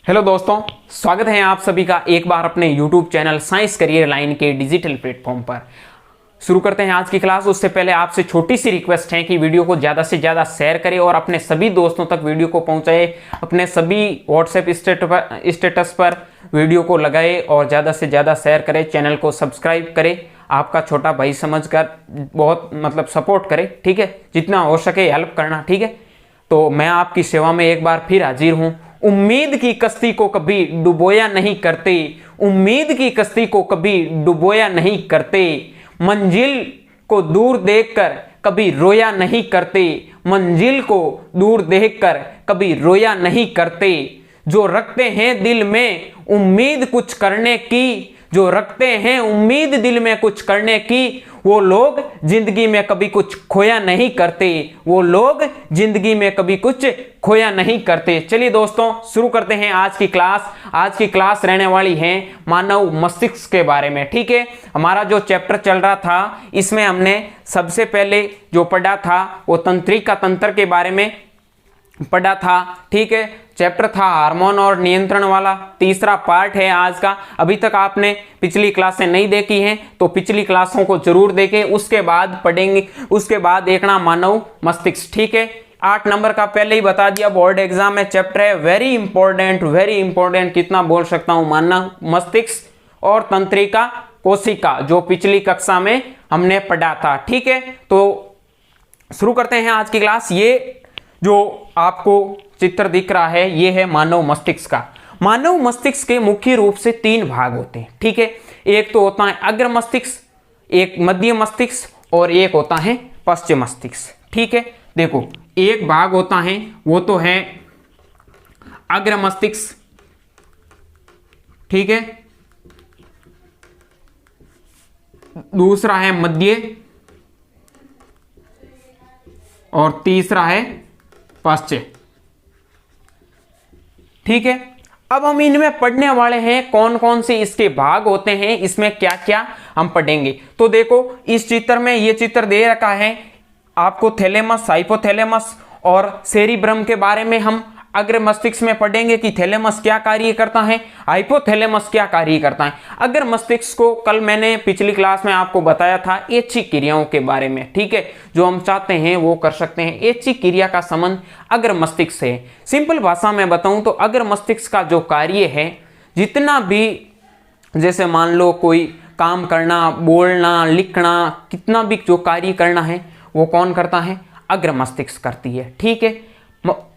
Hello दोस्तों, स्वागत है आप सभी का एक बार अपने YouTube channel science career line के डिजिटल प्लेटफॉर्म पर। शुरू करते हैं आज की क्लास। उससे पहले आपसे छोटी सी रिक्वेस्ट है कि वीडियो को ज़्यादा से ज़्यादा शेयर करें और अपने सभी दोस्तों तक वीडियो को पहुंचाए। अपने सभी व्हाट्सएप स्टेटस पर वीडियो को लगाए और ज़्यादा से ज़्यादा शेयर करें। चैनल को सब्सक्राइब करें। आपका छोटा भाई समझकर बहुत सपोर्ट करें, ठीक है। जितना हो सके हेल्प करना, ठीक है। तो मैं आपकी सेवा में एक बार फिर हाजिर हूँ। उम्मीद की कश्ती को कभी डुबोया नहीं करते, उम्मीद की कश्ती को कभी डुबोया नहीं करते, मंजिल को दूर देखकर कभी रोया नहीं करते, मंजिल को दूर देखकर कभी रोया नहीं करते। जो रखते हैं दिल में उम्मीद कुछ करने की, जो रखते हैं उम्मीद दिल में कुछ करने की, वो लोग जिंदगी में कभी कुछ खोया नहीं करते, वो लोग जिंदगी में कभी कुछ खोया नहीं करते। चलिए दोस्तों, शुरू करते हैं आज की क्लास। आज की क्लास रहने वाली है मानव मस्तिष्क के बारे में, ठीक है। हमारा जो चैप्टर चल रहा था, इसमें हमने सबसे पहले जो पढ़ा था वो तंत्रिका तंत्र के बारे में पढ़ा था, ठीक है। चैप्टर था हार्मोन और नियंत्रण वाला। तीसरा पार्ट है आज का। अभी तक आपने पिछली क्लासें नहीं देखी हैं तो पिछली क्लासों को जरूर देखें, उसके बाद पढ़ेंगे। उसके बाद देखना मानव मस्तिष्क, ठीक है। 8 नंबर का पहले ही बता दिया, बोर्ड एग्जाम में चैप्टर है। Very important. कितना बोल सकता हूं, मानव मस्तिष्क और तंत्रिका कोशिका, जो पिछली कक्षा में हमने पढ़ा था, ठीक है। तो शुरू करते हैं आज की क्लास। ये जो आपको चित्र दिख रहा है, ये है मानव मस्तिष्क का। मानव मस्तिष्क के मुख्य रूप से 3 भाग होते हैं, ठीक है। एक तो होता है अग्र मस्तिष्क, एक मध्य मस्तिष्क और एक होता है पश्चिम मस्तिष्क, ठीक है। देखो, एक भाग होता है वो तो है अग्र मस्तिष्क, ठीक है। दूसरा है मध्य और तीसरा है पश्चिम, ठीक है। अब हम इनमें पढ़ने वाले हैं कौन कौन से इसके भाग होते हैं, इसमें क्या क्या हम पढ़ेंगे। तो देखो, इस चित्र में ये चित्र दे रखा है आपको, थैलेमस, हाइपोथैलेमस और सेरिब्रम के बारे में हम अग्र मस्तिष्क में पढ़ेंगे कि थैलेमस क्या कार्य करता है, हाइपोथैलेमस क्या कार्य करता है। अग्र मस्तिष्क को कल मैंने पिछली क्लास में आपको बताया था ऐच्छिक क्रियाओं के बारे में, ठीक है। जो हम चाहते हैं वो कर सकते हैं। ऐच्छिक क्रिया का संबंध अग्र मस्तिष्क से है। सिंपल भाषा में बताऊं तो अग्र मस्तिष्क का जो कार्य है, जितना भी, जैसे मान लो कोई काम करना, बोलना, लिखना, कितना भी जो कार्य करना है वो कौन करता है, अग्र मस्तिष्क करती है, ठीक है।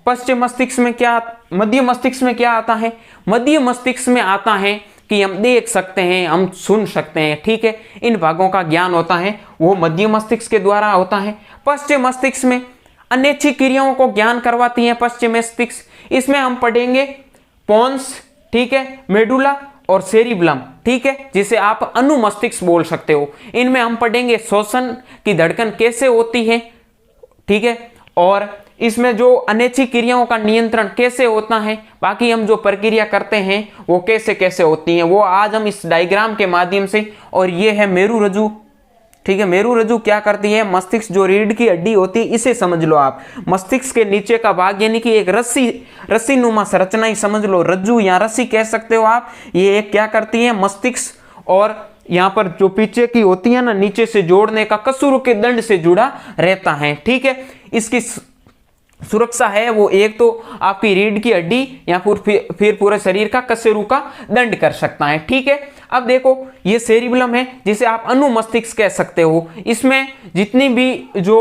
पश्चिम मस्तिष्क में क्या, मध्य मस्तिष्क में क्या आता है, मध्य मस्तिष्क में आता है कि हम देख सकते हैं, हम सुन सकते हैं, ठीक है। इन भागों का ज्ञान होता है वो मध्य मस्तिष्क के द्वारा होता है। पश्चिम मस्तिष्क में अनैच्छिक क्रियाओं को ज्ञान करवाती है पश्चिम मस्तिष्क। इसमें हम पढ़ेंगे पोन्स, ठीक है, मेडुला और सेरिब्लम, ठीक है, जिसे आप अनुमस्तिष्क बोल सकते हो। इनमें हम पढ़ेंगे श्वसन की धड़कन कैसे होती है, ठीक है, और इसमें जो अनैच्छिक क्रियाओं का नियंत्रण कैसे होता है, बाकी हम जो प्रक्रिया करते हैं वो कैसे कैसे होती हैं, वो आज हम इस डायग्राम के माध्यम से। और ये है मेरुरज्जु, ठीक है। मेरुरज्जु क्या करती है, मस्तिष्क जो रीढ़ की हड्डी होती है, इसे समझ लो आप। मस्तिष्क के नीचे का भाग यानी कि एक रस्सी नुमा संरचना ही समझ लो, रज्जु या रस्सी कह सकते हो आप। ये एक क्या करती है, मस्तिष्क और यहाँ पर जो पीछे की होती है ना, नीचे से जोड़ने का कसूर के दंड से जुड़ा रहता है, ठीक है। इसकी सुरक्षा है वो एक तो आपकी रीढ़ की हड्डी या फिर पूरे शरीर का कशेरु का दंड कर सकता है, ठीक है। अब देखो, ये सेरिब्लम है जिसे आप अनुमस्तिष्क कह सकते हो। इसमें जितनी भी जो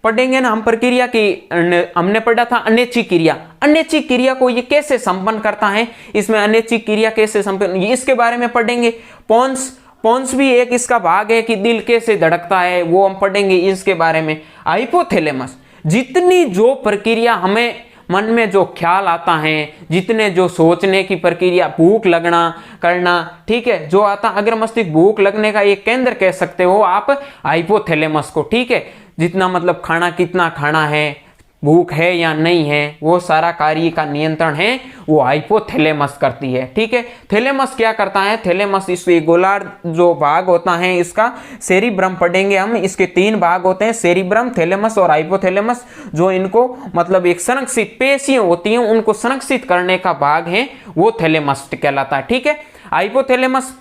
पढ़ेंगे ना हम प्रक्रिया की, हमने पढ़ा था अनैच्छिक क्रिया। अनैच्छिक क्रिया को ये कैसे संपन्न करता है, इसमें अनैच्छिक क्रिया कैसे संपन्न, इसके बारे में पढ़ेंगे। पोन्स भी एक इसका भाग है कि दिल कैसे धड़कता है, वो हम पढ़ेंगे इसके बारे में। हाइपोथैलेमस, जितनी जो प्रक्रिया हमें मन में जो ख्याल आता है, जितने जो सोचने की प्रक्रिया, भूख लगना करना, ठीक है, जो आता अग्र मस्तिष्क, भूख लगने का एक केंद्र कह सकते हो आप हाइपोथैलेमस को, ठीक है। जितना मतलब खाना कितना खाना है, भूख है या नहीं है, वो सारा कार्य का नियंत्रण है वो हाइपोथैलेमस करती है। ठीक है, थैलेमस क्या करता है, थैलेमस इस गोलार्ध जो भाग होता है इसका सेरिब्रम पढ़ेंगे हम। इसके 3 भाग होते हैं, सेरिब्रम, थैलेमस और हाइपोथैलेमस, जो इनको मतलब एक संरक्षित पेशियां होती हैं उनको संरक्षित करने का भाग है वो थैलेमस कहलाता है। ठीक है, हाइपोथैलेमस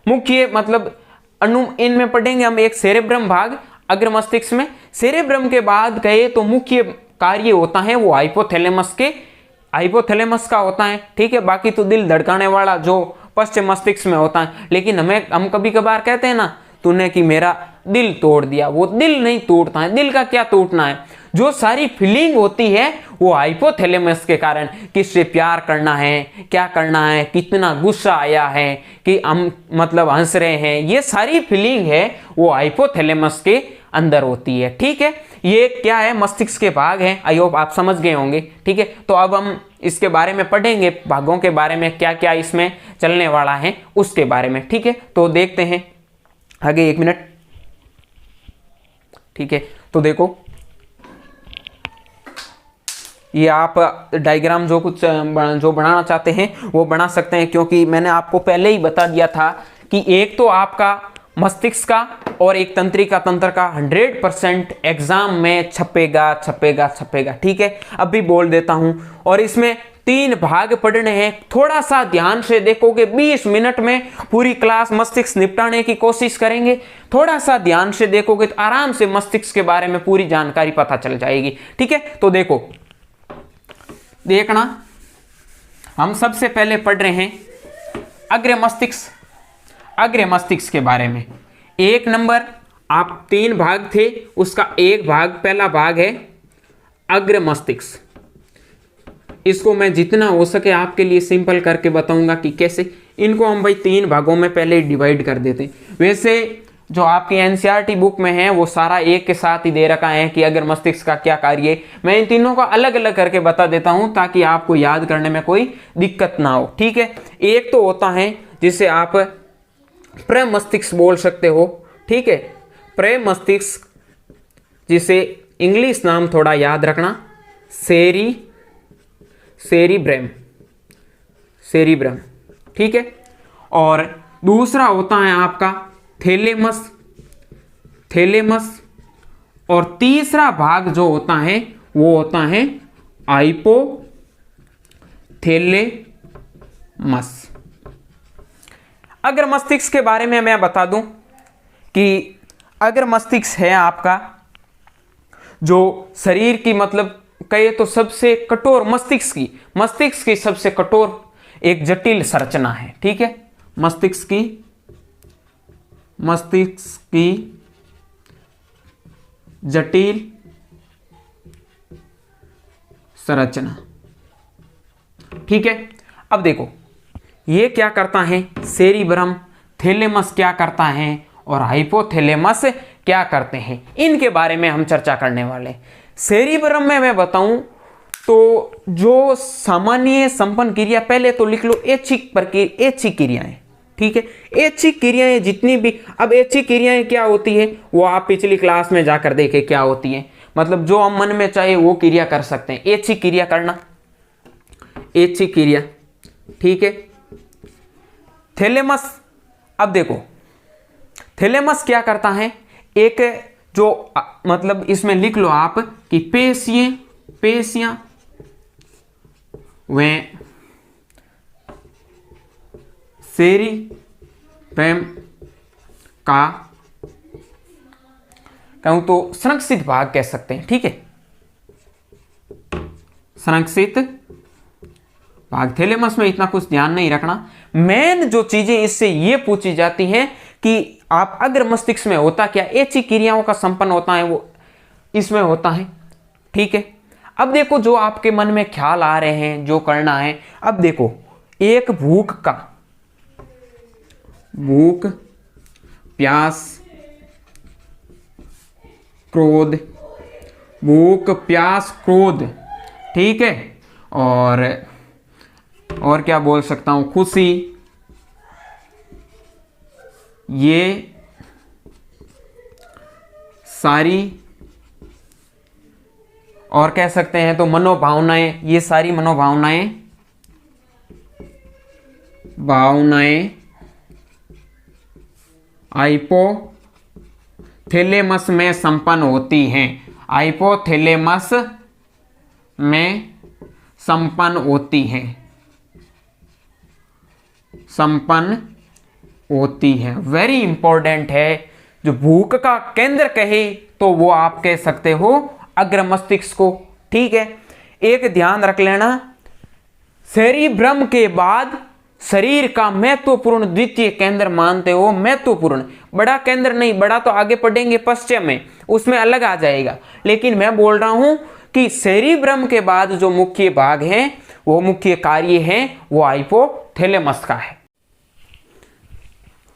मुख्य मतलब इनमें पढ़ेंगे हम एक सेरेब्रम भाग अग्र मस्तिष्क में। सेरेब्रम के बाद कहे तो मुख्य कार्य होता है वो हाइपोथैलेमस का होता है। ठीक है, बाकी तो दिल धड़काने वाला जो पश्चिम मस्तिष्क में होता है। लेकिन हम कभी कभार कहते हैं ना तूने कि मेरा दिल तोड़ दिया, वो दिल नहीं तोड़ता है। दिल का क्या टूटना है, जो सारी फीलिंग होती है वो हाइपोथैलेमस के कारण, किससे प्यार करना है, क्या करना है, कितना गुस्सा आया है, कि हम मतलब हंस रहे हैं, ये सारी फीलिंग है वो हाइपोथैलेमस के अंदर होती है। ठीक है, ये क्या है, मस्तिष्क के भाग हैं। आई होप आप समझ गए होंगे। ठीक है, तो अब हम इसके बारे में पढ़ेंगे, भागों के बारे में क्या क्या इसमें चलने वाला है उसके बारे में। ठीक है, तो देखते हैं आगे, 1 मिनट। ठीक है, तो देखो ये आप डायग्राम जो बनाना चाहते हैं वो बना सकते हैं, क्योंकि मैंने आपको पहले ही बता दिया था कि एक तो आपका मस्तिष्क का और एक तंत्रिका तंत्र का 100% एग्जाम में छपेगा। ठीक है, अब भी बोल देता हूं, और इसमें 3 भाग पढ़ने हैं। थोड़ा सा ध्यान से देखोगे 20 मिनट में पूरी क्लास मस्तिष्क निपटाने की कोशिश करेंगे। थोड़ा सा ध्यान से देखोगे तो आराम से मस्तिष्क के बारे में पूरी जानकारी पता चल जाएगी। ठीक है, तो देखना हम सबसे पहले पढ़ रहे हैं अग्र मस्तिष्क के बारे में। 1 नंबर, आप 3 भाग थे उसका एक भाग, पहला भाग है अग्र मस्तिष्क। इसको मैं जितना हो सके आपके लिए सिंपल करके बताऊंगा कि कैसे। इनको हम भाई 3 भागों में पहले डिवाइड कर देते हैं। वैसे जो आपकी एनसीईआरटी बुक में है वो सारा एक के साथ ही दे रखा है कि अगर मस्तिष्क का क्या कार्य है। मैं इन तीनों का अलग अलग करके बता देता हूं ताकि आपको याद करने में कोई दिक्कत ना हो। ठीक है, एक तो होता है जिसे आप प्रमस्तिष्क बोल सकते हो। ठीक है, प्रमस्तिष्क, जिसे इंग्लिश नाम थोड़ा याद रखना, सेरिब्रम। ठीक है, और दूसरा होता है आपका थैलेमस, और तीसरा भाग जो होता है वो होता है हाइपोथैलेमस। अगर मस्तिष्क के बारे में मैं बता दूं कि अगर मस्तिष्क है आपका जो शरीर की मतलब कहे तो सबसे कठोर, मस्तिष्क की सबसे कठोर एक जटिल संरचना है। ठीक है, मस्तिष्क की जटिल संरचना। ठीक है, अब देखो ये क्या करता है, सेरिब्रम, थैलेमस क्या करता है और हाइपोथैलेमस क्या करते हैं, इनके बारे में हम चर्चा करने वाले हैं। सेरिब्रम में मैं बताऊं तो जो सामान्य संपन्न क्रिया, पहले तो लिख लो ऐच्छिक क्रियाएं। ठीक है, ऐच्छिक क्रियाएं जितनी भी, अब ऐच्छिक क्रियाएं क्या होती है वो आप पिछली क्लास में जाकर देखे क्या होती है। मतलब जो हम मन में चाहे वो क्रिया कर सकते हैं, ऐच्छिक क्रिया करना, ऐच्छिक क्रिया। ठीक है, थैलेमस, अब देखो थैलेमस क्या करता है, एक जो मतलब इसमें लिख लो आप कि पेशियां वे सेरिब्रम का कहूं तो संरक्षित भाग कह सकते हैं। ठीक है, संरक्षित भाग। थैलेमस में इतना कुछ ध्यान नहीं रखना। मेन जो चीजें इससे ये पूछी जाती हैं कि आप अग्र मस्तिष्क में होता क्या, ऐच्छिक क्रियाओं का संपन्न होता है वो इसमें होता है। ठीक है, अब देखो जो आपके मन में ख्याल आ रहे हैं जो करना है, अब देखो एक भूख, प्यास, क्रोध, भूख, प्यास, क्रोध। ठीक है, और क्या बोल सकता हूं, खुशी, ये सारी, और कह सकते हैं तो मनोभावनाएं, ये सारी भावनाएं हाइपोथैलेमस में संपन्न होती हैं, हाइपोथैलेमस में संपन्न होती है। वेरी इंपॉर्टेंट है। जो भूख का केंद्र कहे तो वो आप कह सकते हो अग्र मस्तिष्क को। ठीक है, एक ध्यान रख लेना, सेरिब्रम के बाद शरीर का महत्वपूर्ण द्वितीय केंद्र मानते हो, महत्वपूर्ण, बड़ा केंद्र नहीं, बड़ा तो आगे पढ़ेंगे पश्चिम में, उसमें अलग आ जाएगा, लेकिन मैं बोल रहा हूं कि सेरिब्रम के बाद जो मुख्य भाग है, वो मुख्य कार्य है, वो हाइपोथैलेमस का है।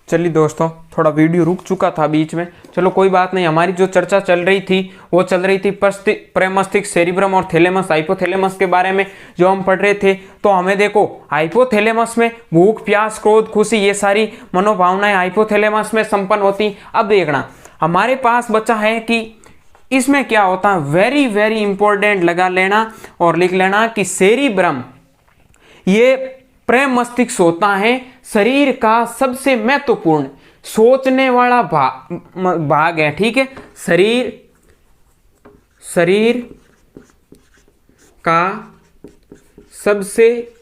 चलिए दोस्तों, थोड़ा वीडियो रुक चुका था बीच में, चलो कोई बात नहीं। हमारी जो चर्चा चल रही थी वो चल रही थी प्रेमस्तिष्क, सेरिब्रम और थैलेमस, हाइपोथैलेमस के बारे में जो हम पढ़ रहे थे। तो हमें देखो, हाइपोथैलेमस में भूख, प्यास, क्रोध, खुशी, ये सारी मनोभावनाएं हाइपोथैलेमस में संपन्न होती। अब देखना, हमारे पास बचा है कि इसमें क्या होता है, वेरी वेरी इंपॉर्टेंट लगा लेना और लिख लेना कि सेरिब्रम ये प्रेम मस्तिष्क होता है, शरीर का सबसे महत्वपूर्ण सोचने वाला भाग है। ठीक है, शरीर का सबसे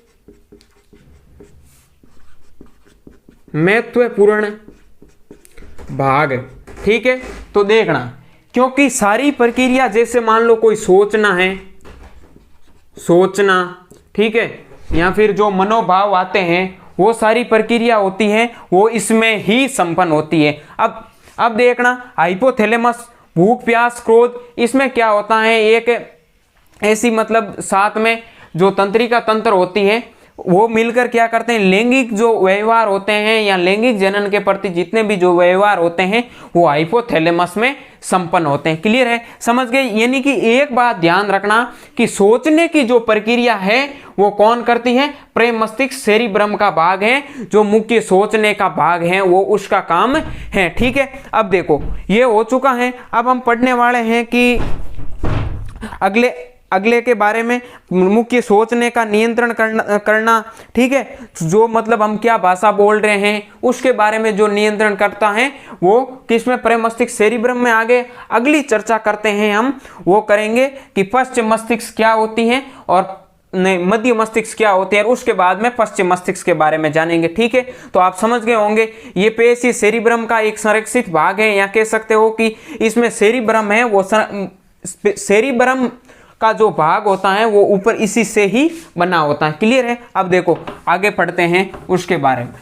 महत्वपूर्ण भाग। ठीक है, तो देखना, क्योंकि सारी प्रक्रिया, जैसे मान लो कोई सोचना है, ठीक है, या फिर जो मनोभाव आते हैं, वो सारी प्रक्रिया होती है, वो इसमें ही संपन्न होती है। अब देखना, हाइपोथैलेमस, भूख, प्यास, क्रोध, इसमें क्या होता है, एक ऐसी मतलब साथ में जो तंत्रिका तंत्र होती है, वो मिलकर क्या करते हैं, लैंगिक जो व्यवहार होते हैं या लैंगिक जनन के प्रति जितने भी जो व्यवहार होते हैं, वो हाइपोथैलेमस में संपन्न होते हैं। क्लियर है, समझ गए। यानी कि एक बात ध्यान रखना कि सोचने की जो प्रक्रिया है वो कौन करती है, प्रेम मस्तिष्क, सेरिब्रम का भाग है, जो मुख्य सोचने का भाग है, वो उसका काम है। ठीक है, अब देखो ये हो चुका है। अब हम पढ़ने वाले हैं कि अगले के बारे में, मुख्य सोचने का नियंत्रण करना। ठीक है, जो मतलब हम क्या भाषा बोल रहे हैं उसके बारे में जो नियंत्रण करता है वो किसमें, प्रेम मस्तिष्क, सेरिब्रम में। आगे अगली चर्चा करते हैं हम, वो करेंगे कि पश्चिम मस्तिष्क क्या होती है और मध्य मस्तिष्क क्या होते हैं, और उसके बाद में पश्चिम मस्तिष्क के बारे में जानेंगे। ठीक है, तो आप समझ गए होंगे, ये पेशी सेरिब्रम का एक संरक्षित भाग है, या कह सकते हो कि इसमें सेरिब्रम है, वो सेरिब्रम का जो भाग होता है वो ऊपर इसी से ही बना होता है। क्लियर है। अब देखो आगे पढ़ते हैं उसके बारे में।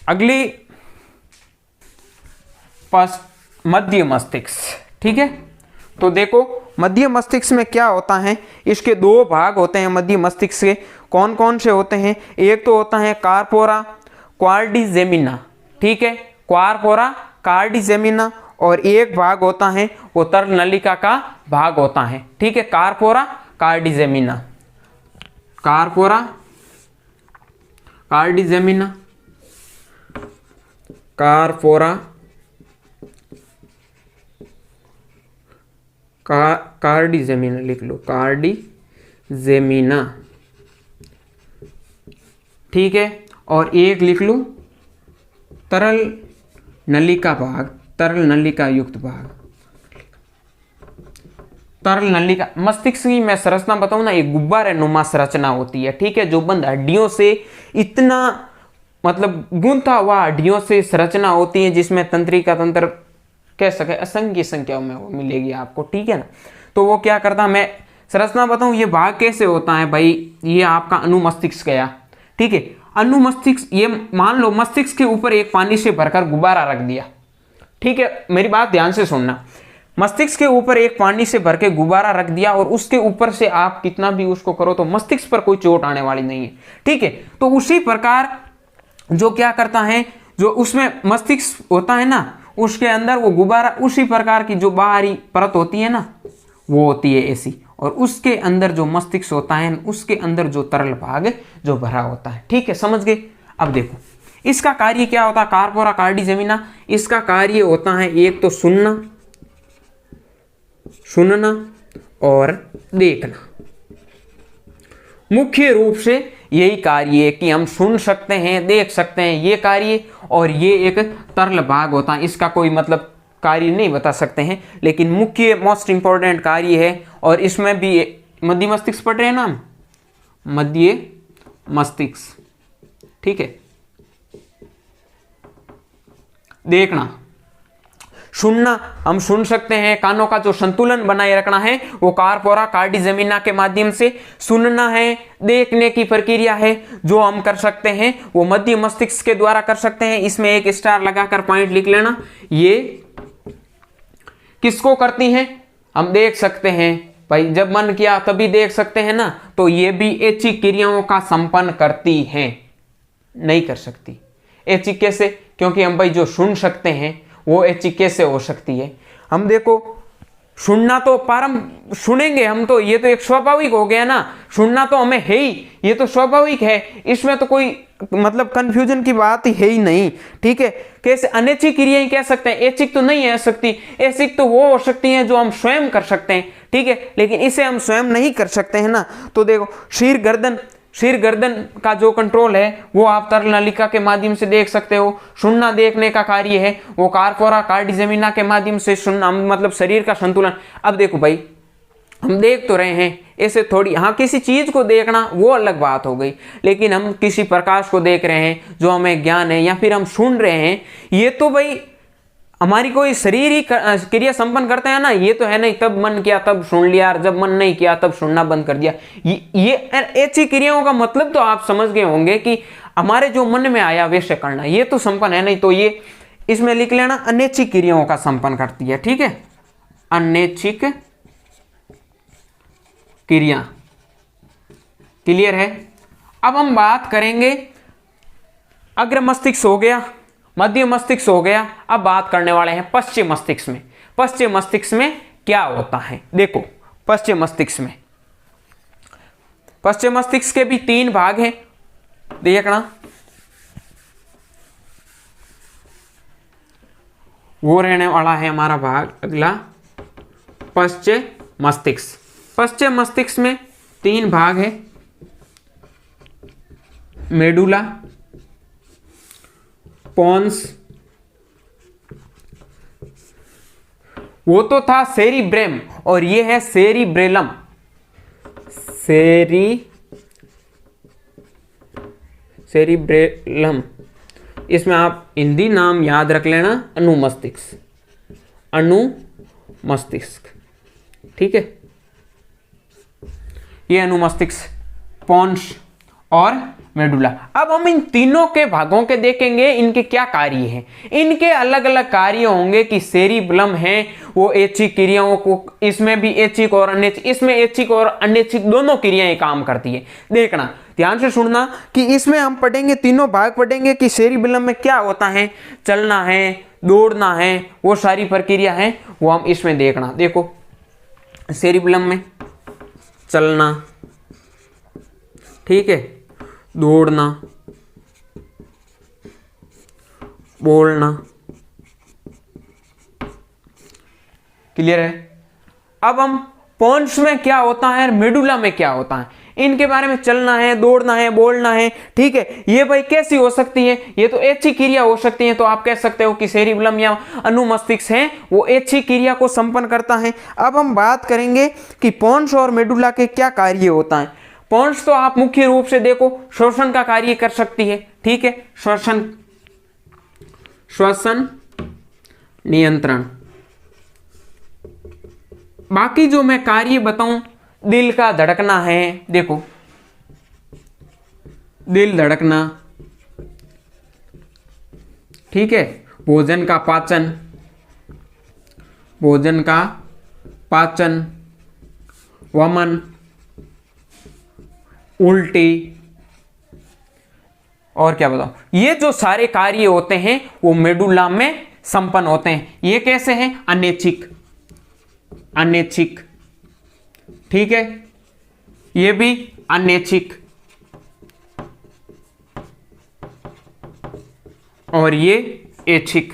अगली मध्य मस्तिष्क। ठीक है, तो देखो मध्य मस्तिष्क में क्या होता है, इसके दो भाग होते हैं मध्य मस्तिष्क के। कौन कौन से होते हैं, एक तो होता है कार्पोरा क्वाड्रिजेमिना। ठीक है, कार्पोरा कार्डिजेमिना, और एक भाग होता है वो तरल नलिका का भाग होता है। ठीक है, कार्पोरा कार्डिजेमिना, कार्पोरा कार्डिजेमिना, कार्पोरा कार्डिजेमिना लिख लो, कार्डिजेमिना। ठीक है, और एक लिख लो तरल नलिका भाग, तरल नलिका युक्त भाग। तरल नलिका मस्तिष्क की मैं संरचना बताऊं ना, एक गुब्बारे नुमा संरचना होती है। ठीक है, जो बंद हड्डियों से, इतना मतलब गूंथा हुआ हड्डियों से संरचना होती है, जिसमें तंत्रिका तंत्र कह सके असंख्य संख्याओं में वो मिलेगी आपको। ठीक है ना, तो वो क्या करता है, मैं संरचना बताऊं, ये भाग कैसे होता है भाई, ये आपका अनुमस्तिष्क गया। ठीक है, अनुमस्तिष्क, ये मान लो मस्तिष्क के ऊपर एक पानी से भरकर गुब्बारा रख दिया। ठीक है, मेरी बात ध्यान से सुनना, मस्तिष्क के ऊपर एक पानी से भर के गुब्बारा रख दिया और उसके ऊपर से आप कितना भी उसको करो तो मस्तिष्क पर कोई चोट आने वाली नहीं है। ठीक है, तो उसी प्रकार जो क्या करता है, जो उसमें मस्तिष्क होता है ना, उसके अंदर वो गुब्बारा, उसी प्रकार की जो बाहरी परत होती है ना, वो होती है ऐसी, और उसके अंदर जो मस्तिष्क होता है उसके अंदर जो तरल भाग जो भरा होता है। ठीक है, समझ गए। अब देखो इसका कार्य क्या होता है, कार्पोरा कार्डिसेमिना, इसका कार्य होता है एक तो सुनना और देखना। मुख्य रूप से यही कार्य है कि हम सुन सकते हैं, देख सकते हैं, ये कार्य। और ये एक तरल भाग होता है, इसका कोई मतलब कार्य नहीं बता सकते हैं, लेकिन मुख्य मोस्ट इंपॉर्टेंट कार्य है। और इसमें भी मध्य मस्तिष्क पढ़ रहे हैं ना हम, मध्य मस्तिष्क, ठीक है। देखना, सुनना, हम सुन सकते हैं, कानों का जो संतुलन बनाए रखना है वो कार्पोरा कार्डिसेमिना के माध्यम से। सुनना है, देखने की प्रक्रिया है जो हम कर सकते हैं वो मध्य मस्तिष्क के द्वारा कर सकते हैं। इसमें एक स्टार लगाकर पॉइंट लिख लेना। ये किसको करती हैं, हम देख सकते हैं भाई, जब मन किया तभी देख सकते हैं ना, तो ये भी ऐच्छिक क्रियाओं का संपन्न करती हैं, नहीं कर सकती। ऐच्छिक कैसे, क्योंकि हम भाई जो सुन सकते हैं वो ऐच्छिक कैसे हो सकती है। हम देखो, सुनना तो सुनेंगे हम तो, ये तो एक स्वाभाविक हो गया ना, सुनना तो हमें है ही, ये तो स्वाभाविक है, इसमें तो कोई मतलब कंफ्यूजन की बात ही है ही नहीं, ठीक है। कैसे अनैच्छिक क्रियाएं कह सकते हैं, ऐच्छिक तो नहीं है सकती, ऐच्छिक तो वो हो सकती हैं जो हम स्वयं कर सकते हैं, ठीक है, लेकिन इसे हम स्वयं नहीं कर सकते हैं ना। तो देखो, सिर गर्दन का जो कंट्रोल है वो आप तरल नलिका के माध्यम से देख सकते हो। सुनना देखने का कार्य है वो कार्पोरा कार्डिसेमिना के माध्यम से सुनना, मतलब शरीर का संतुलन। अब देखो भाई, हम देख तो रहे हैं ऐसे थोड़ी, हाँ किसी चीज को देखना वो अलग बात हो गई, लेकिन हम किसी प्रकाश को देख रहे हैं जो हमें ज्ञान है, या फिर हम सुन रहे हैं, ये तो भाई हमारी कोई शरीर ही क्रिया संपन्न करते हैं ना, ये तो है नहीं तब मन किया तब सुन लिया, और जब मन नहीं किया तब सुनना बंद कर दिया। ये ऐसी क्रियाओं का मतलब तो आप समझ गए होंगे कि हमारे जो मन में आया वैसे करना, ये तो संपन्न है नहीं। तो ये इसमें लिख लेना, अनैच्छिक क्रियाओं का संपन्न करती है, ठीक है, अनैच्छिक क्रिया। क्लियर है। अब हम बात करेंगे, अग्र मस्तिष्क हो गया, मध्य मस्तिष्क हो गया, अब बात करने वाले हैं पश्चिम मस्तिष्क में। पश्चिम मस्तिष्क में क्या होता है, देखो पश्चिम मस्तिष्क के भी 3 भाग हैं, देखना। वो रहने वाला है हमारा भाग अगला पश्चिम मस्तिष्क। पश्चिम मस्तिष्क में 3 भाग है, मेडुला, पोन्स, वो तो था सेरिब्रेम, और ये है सेरिब्रेलम। सेरिब्रेलम, इसमें आप हिंदी नाम याद रख लेना, अनुमस्तिष्क, ठीक है। ये अनुमस्तिष्क, पोन्स और मेडुला। अब हम इन तीनों के भागों के देखेंगे, इनके क्या कार्य हैं। इनके अलग अलग कार्य होंगे कि सेरिब्लम है वो ऐच्छिक क्रियाओं को, इसमें भी ऐच्छिक और अनैच्छिक, इसमें ऐच्छिक और अनैच्छिक दोनों क्रियाएं काम करती है। देखना, ध्यान से सुनना कि इसमें हम पढ़ेंगे, तीनों भाग पढ़ेंगे कि सेरिब्लम में क्या होता है, चलना है, दौड़ना है, वो सारी प्रक्रिया है वो हम इसमें देखना। देखो, सेरिब्लम में चलना, ठीक है, दौड़ना, बोलना, क्लियर है। अब हम पोन्स में क्या होता है, मेडुला में क्या होता है, इनके बारे में चलना है, दौड़ना है, बोलना है, ठीक है। ये भाई कैसी हो सकती है, ये तो ऐच्छिक क्रिया हो सकती है, तो आप कह सकते हो कि सेरिब्लम या अनुमस्तिष्क है वो ऐच्छिक क्रिया को संपन्न करता है। अब हम बात करेंगे कि पोन्स और मेडुला के क्या कार्य होता है। पोन्स तो आप मुख्य रूप से देखो श्वसन का कार्य कर सकती है, ठीक है, श्वसन नियंत्रण। बाकी जो मैं कार्य बताऊं, दिल का धड़कना है, देखो दिल धड़कना, ठीक है, भोजन का पाचन, वमन, उल्टी, और क्या बताऊं, ये जो सारे कार्य होते हैं वो मेडुला में संपन्न होते हैं। ये कैसे हैं, अनैच्छिक, ठीक है, ये भी अनैच्छिक, और ये ऐच्छिक।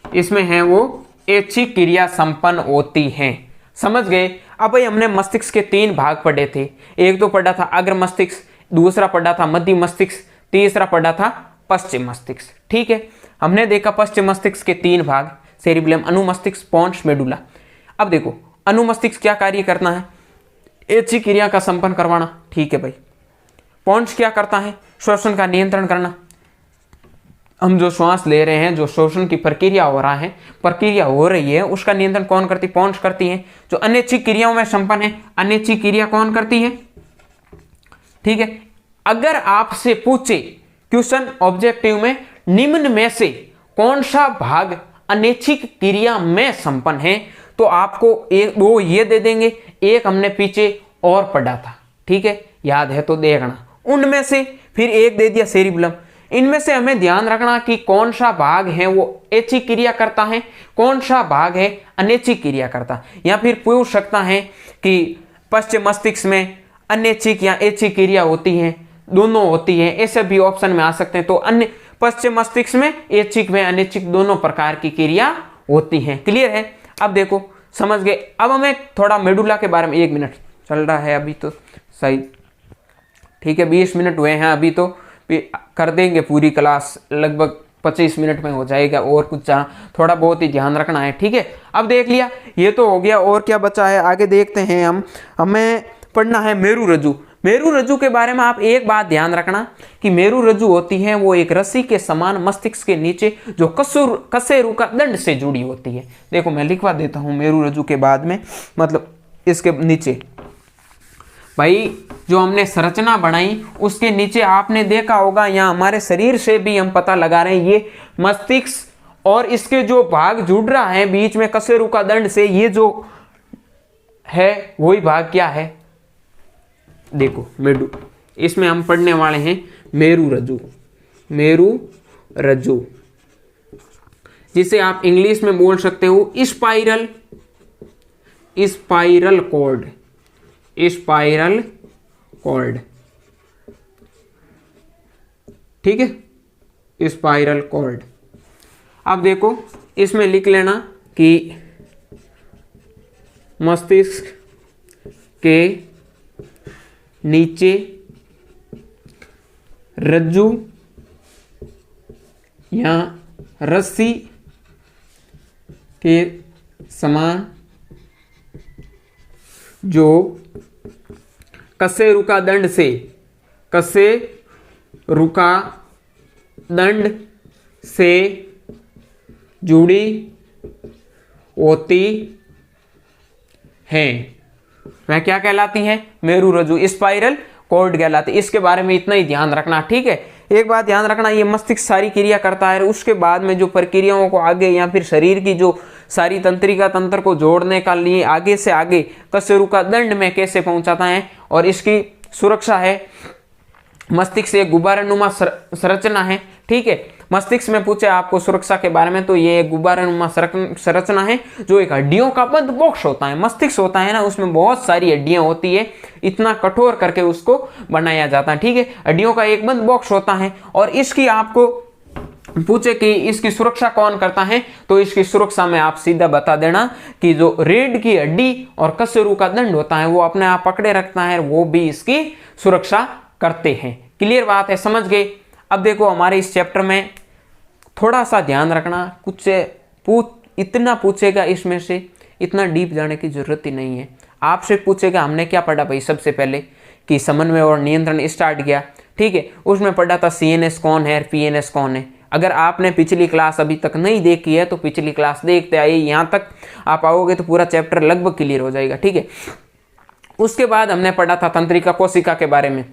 इसमें है वो ऐच्छिक क्रिया संपन्न होती हैं। समझ गए। अब भाई हमने मस्तिष्क के 3 भाग पढ़े थे। एक तो पढ़ा था अग्र मस्तिष्क, दूसरा पढ़ा था मध्य मस्तिष्क, तीसरा पढ़ा था पश्चिम मस्तिष्क। ठीक है, हमने देखा पश्चिम मस्तिष्क के 3 भाग, सेरिबेलम, अनुमस्तिष्क, पोन्स, मेडुला। अब देखो अनुमस्तिष्क क्या कार्य करना है, ऐच्छिक क्रिया का संपन्न करवाना। ठीक है भाई। पोन्स क्या करता है, श्वसन का नियंत्रण करना। हम जो श्वास ले रहे हैं, जो श्वसन की प्रक्रिया हो रही है, उसका नियंत्रण कौन करती, पोन्स करती है। जो अनैच्छिक क्रियाओं में संपन्न है, अनैच्छिक क्रिया कौन करती है। ठीक है, अगर आपसे पूछे क्वेश्चन ऑब्जेक्टिव में निम्न में से कौन सा भाग अनैच्छिक क्रिया में संपन्न है, तो आपको एक वो ये दे देंगे। एक हमने पीछे और पढ़ा था, ठीक है, याद है तो देखना। उनमें से फिर एक दे दिया सेरिबेलम। इनमें से हमें ध्यान रखना कि कौन सा भाग है वो ऐच्छिक क्रिया करता है, कौन सा भाग है अनैच्छिक क्रिया करता। या फिर पूछ सकता है कि पश्चिम मस्तिष्क में अनैच्छिक या ऐच्छिक क्रिया होती है, दोनों होती है, ऐसे भी ऑप्शन में आ सकते हैं। तो अन्य पश्चिम मस्तिष्क में ऐच्छिक में अनैच्छिक दोनों प्रकार की क्रिया होती हैं। क्लियर है। अब देखो समझ गए। अब हमें थोड़ा मेडुला के बारे में, 1 मिनट चल रहा है अभी तो सही, ठीक है, 20 मिनट हुए हैं अभी, तो कर देंगे पूरी क्लास, लगभग 25 मिनट में हो जाएगा। और कुछ थोड़ा बहुत ही ध्यान रखना है। ठीक है, अब देख लिया, ये तो हो गया। और क्या बचा है आगे देखते हैं हम। हमें पढ़ना है मेरु रज्जु। मेरु रज्जु के बारे में आप एक बात ध्यान रखना कि मेरु रज्जु होती है वो एक रस्सी के समान मस्तिष्क के नीचे जो कशेरुका दंड से जुड़ी होती है। देखो मैं लिखवा देता हूं मेरु रज्जु के बाद में, मतलब इसके नीचे भाई जो हमने संरचना बनाई उसके नीचे आपने देखा होगा, यहाँ हमारे शरीर से भी हम पता लगा रहे हैं, ये मस्तिष्क और इसके जो भाग जुड़ रहा है बीच में कशेरुका दंड से, ये जो है वही भाग क्या है, देखो मेडु। इसमें हम पढ़ने वाले हैं मेरु रज्जु। मेरु रज्जु जिसे आप इंग्लिश में बोल सकते हो स्पाइरल कॉर्ड, स्पाइरल कॉर्ड। ठीक है, स्पाइरल कॉर्ड। अब देखो इसमें लिख लेना कि मस्तिष्क के नीचे रज्जु या रस्सी के समान जो कशेरुका दंड से जुड़ी होती हैं, वह क्या कहलाती है, मेरु रज्जु, स्पाइरल कॉर्ड कहलाती है। इसके बारे में इतना ही ध्यान रखना। ठीक है, एक बात ध्यान रखना, ये मस्तिष्क सारी क्रिया करता है, उसके बाद में जो प्रक्रियाओं को आगे या फिर शरीर की जो सारी तंत्रिका तंत्र को जोड़ने का लिए आगे से आगे कशेरुका दंड में कैसे पहुंचाता है, और इसकी सुरक्षा है। मस्तिष्क एक गुब्बारानुमा संरचना है। ठीक है, मस्तिष्क में पूछे आपको सुरक्षा के बारे में, तो ये एक गुब्बारानुमा संरचना है जो एक हड्डियों का बंद बॉक्स होता है। मस्तिष्क होता है ना, उसमें बहुत सारी हड्डियां होती है, इतना कठोर करके उसको बनाया जाता है। ठीक है, हड्डियों का एक बंद बॉक्स होता है। और इसकी आपको पूछे कि इसकी सुरक्षा कौन करता है, तो इसकी सुरक्षा में आप सीधा बता देना कि जो रीढ़ की हड्डी और कशेरुका दंड होता है वो अपने आप पकड़े रखता है, वो भी इसकी सुरक्षा करते हैं। क्लियर बात है, समझ गए। अब देखो हमारे इस चैप्टर में थोड़ा सा ध्यान रखना, कुछ इतना पूछेगा इसमें से, इतना डीप जाने की जरूरत ही नहीं है। आपसे पूछेगा हमने क्या पढ़ा भाई, सबसे पहले कि समन्वय और नियंत्रण स्टार्ट किया। ठीक है, उसमें पढ़ा था CNS कौन है, PNS कौन है। अगर आपने पिछली क्लास अभी तक नहीं देखी है तो पिछली क्लास देखते आइए, यहाँ तक आप आओगे तो पूरा चैप्टर लगभग क्लियर हो जाएगा। ठीक है, उसके बाद हमने पढ़ा था तंत्रिका कोशिका के बारे में।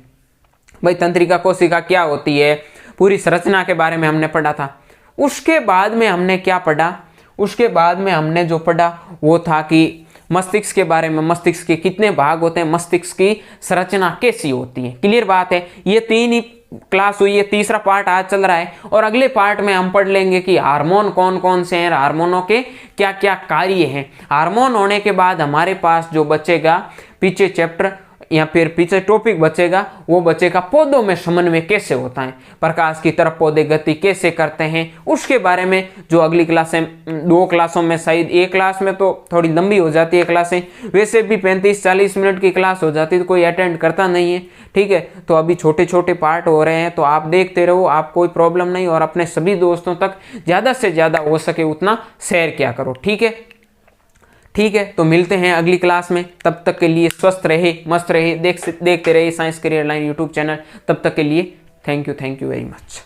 भाई तंत्रिका कोशिका क्या होती है, पूरी संरचना के बारे में हमने पढ़ा था। उसके बाद में हमने क्या पढ़ा, उसके बाद में हमने जो पढ़ा वो था कि मस्तिष्क के बारे में, मस्तिष्क के कितने भाग होते हैं, मस्तिष्क की संरचना कैसी होती है। क्लियर बात है, ये 3 ही क्लास हुई है, तीसरा पार्ट आज चल रहा है। और अगले पार्ट में हम पढ़ लेंगे कि हार्मोन कौन कौन से हैं, हार्मोनों के क्या क्या कार्य हैं। हार्मोन होने के बाद हमारे पास जो बचेगा पीछे चैप्टर या फिर पीछे टॉपिक बचेगा, वो बचेगा पौधों में समन्वय कैसे होता है, प्रकाश की तरफ पौधे गति कैसे करते हैं, उसके बारे में जो अगली क्लासें 2 क्लासों में, शायद एक क्लास में तो थोड़ी लंबी हो जाती है क्लासें, वैसे भी 35-40 मिनट की क्लास हो जाती है तो कोई अटेंड करता नहीं है, ठीक है। तो अभी छोटे छोटे पार्ट हो रहे हैं, तो आप देखते रहो, आप कोई प्रॉब्लम नहीं, और अपने सभी दोस्तों तक ज़्यादा से ज़्यादा हो सके उतना शेयर किया करो, ठीक है। ठीक है, तो मिलते हैं अगली क्लास में, तब तक के लिए स्वस्थ रहे, मस्त रहे, देखते रहे science career line YouTube channel. तब तक के लिए थैंक यू वेरी मच।